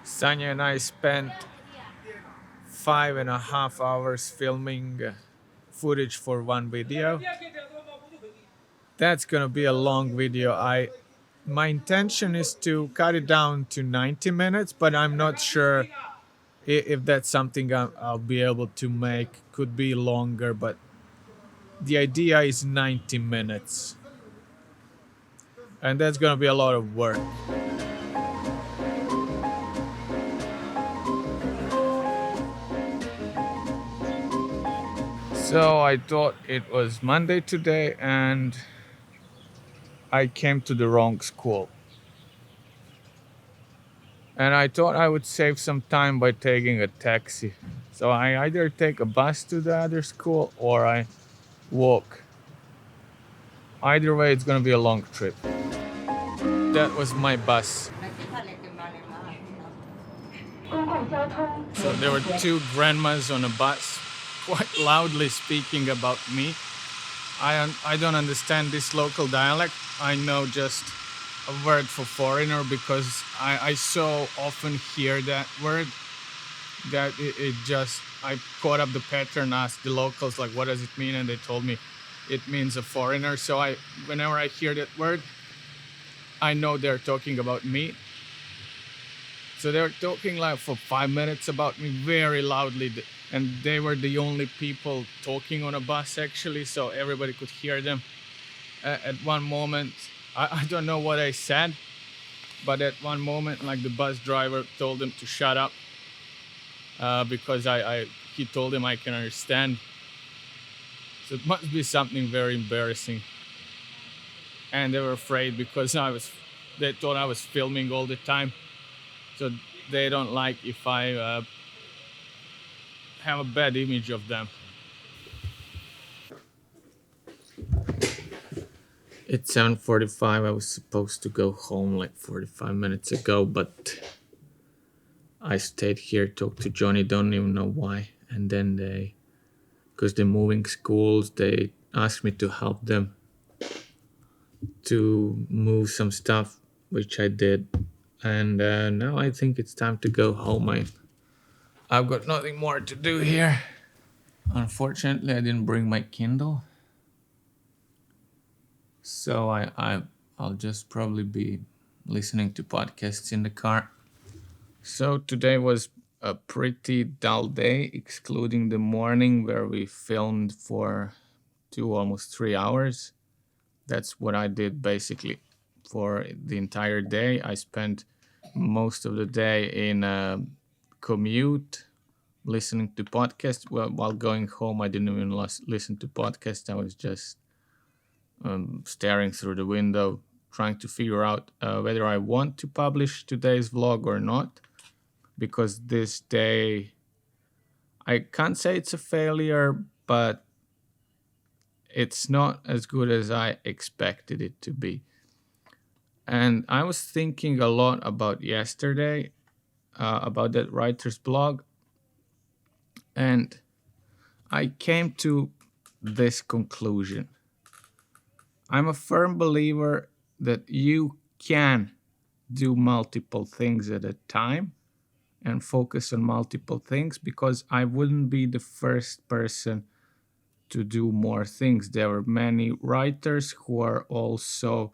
Sanya and I spent 5.5 hours filming footage for one video. That's gonna be a long video. My intention is to cut it down to 90 minutes, but I'm not sure if that's something I'll be able to make. Could be longer, but the idea is 90 minutes, and that's gonna be a lot of work. So I thought it was Monday today, and I came to the wrong school. And I thought I would save some time by taking a taxi. So I either take a bus to the other school or I walk. Either way, it's gonna be a long trip. That was my bus. So there were two grandmas on a bus, quite loudly speaking about me. I don't understand this local dialect. I know just a word for foreigner because I so often hear that word that it just, I caught up the pattern, asked the locals like what does it mean, and they told me it means a foreigner. So whenever I hear that word, I know they're talking about me. So they were talking like for 5 minutes about me very loudly, and they were the only people talking on a bus actually, so everybody could hear them. At one moment, I don't know what I said, but at one moment, like the bus driver told them to shut up because he told him I can understand. So it must be something very embarrassing. And they were afraid because they thought I was filming all the time. So they don't like if I have a bad image of them. It's 7:45. I was supposed to go home like 45 minutes ago, but I stayed here, talked to Johnny, don't even know why. And then because they're moving schools, they asked me to help them to move some stuff, which I did. And now I think it's time to go home. I've got nothing more to do here. Unfortunately, I didn't bring my Kindle. So I'll just probably be listening to podcasts in the car. So today was a pretty dull day, excluding the morning where we filmed for almost 3 hours. That's what I did basically for the entire day. I spent most of the day in a commute listening to podcasts. Well, while going home, I didn't even listen to podcasts. I was just staring through the window, trying to figure out whether I want to publish today's vlog or not. Because this day, I can't say it's a failure, but it's not as good as I expected it to be. And I was thinking a lot about yesterday, about that writer's blog, and I came to this conclusion. I'm a firm believer that you can do multiple things at a time and focus on multiple things, because I wouldn't be the first person to do more things. There are many writers who are also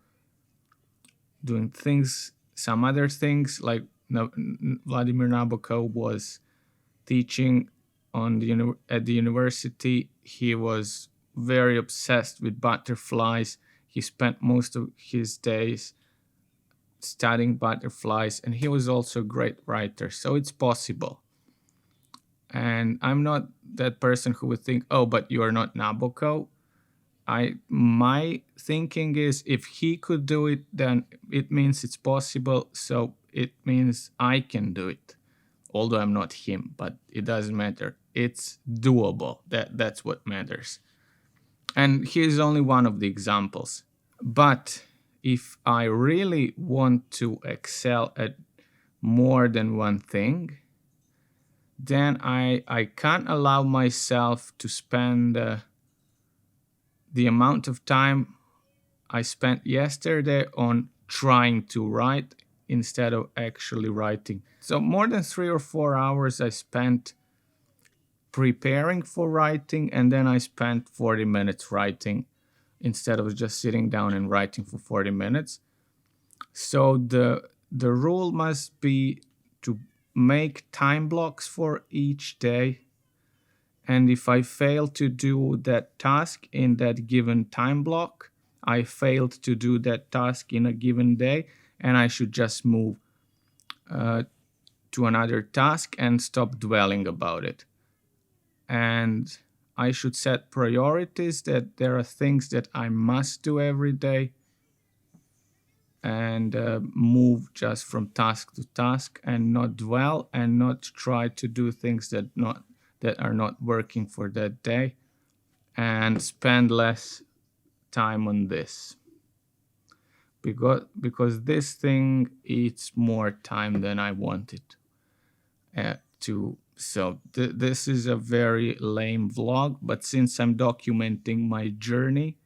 doing things, some other things, like Vladimir Nabokov was teaching at the university. He was very obsessed with butterflies. He spent most of his days studying butterflies, and he was also a great writer. So it's possible. And I'm not that person who would think, oh, but you are not Nabokov. My thinking is, if he could do it, then it means it's possible. So it means I can do it. Although I'm not him, but it doesn't matter. It's doable. That's what matters. And here's only one of the examples. But if I really want to excel at more than one thing, then I can't allow myself to spend the amount of time I spent yesterday on trying to write instead of actually writing. So more than 3 or 4 hours I spent preparing for writing, and then I spent 40 minutes writing instead of just sitting down and writing for 40 minutes. So the rule must be to make time blocks for each day. And if I fail to do that task in that given time block, I failed to do that task in a given day, and I should just move to another task and stop dwelling about it. And I should set priorities, that there are things that I must do every day, and move just from task to task and not dwell and not try to do things that are not working for that day, and spend less time on this, because this thing eats more time than I want it to. So this is a very lame vlog, but since I'm documenting my journey,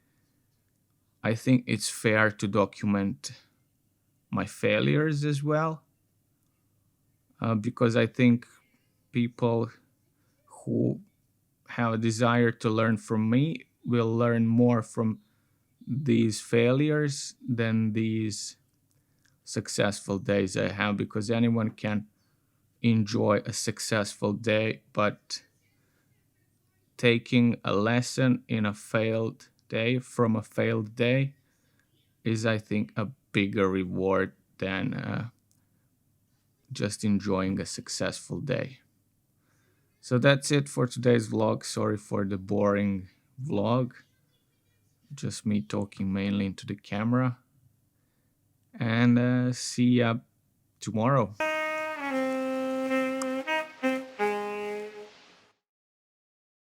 I think it's fair to document my failures as well, because I think people who have a desire to learn from me will learn more from these failures than these successful days I have, because anyone can enjoy a successful day, but taking a lesson in a failed day from a failed day is, I think, a bigger reward than just enjoying a successful day. So that's it for today's vlog. Sorry for the boring vlog, just me talking mainly into the camera, and see ya tomorrow.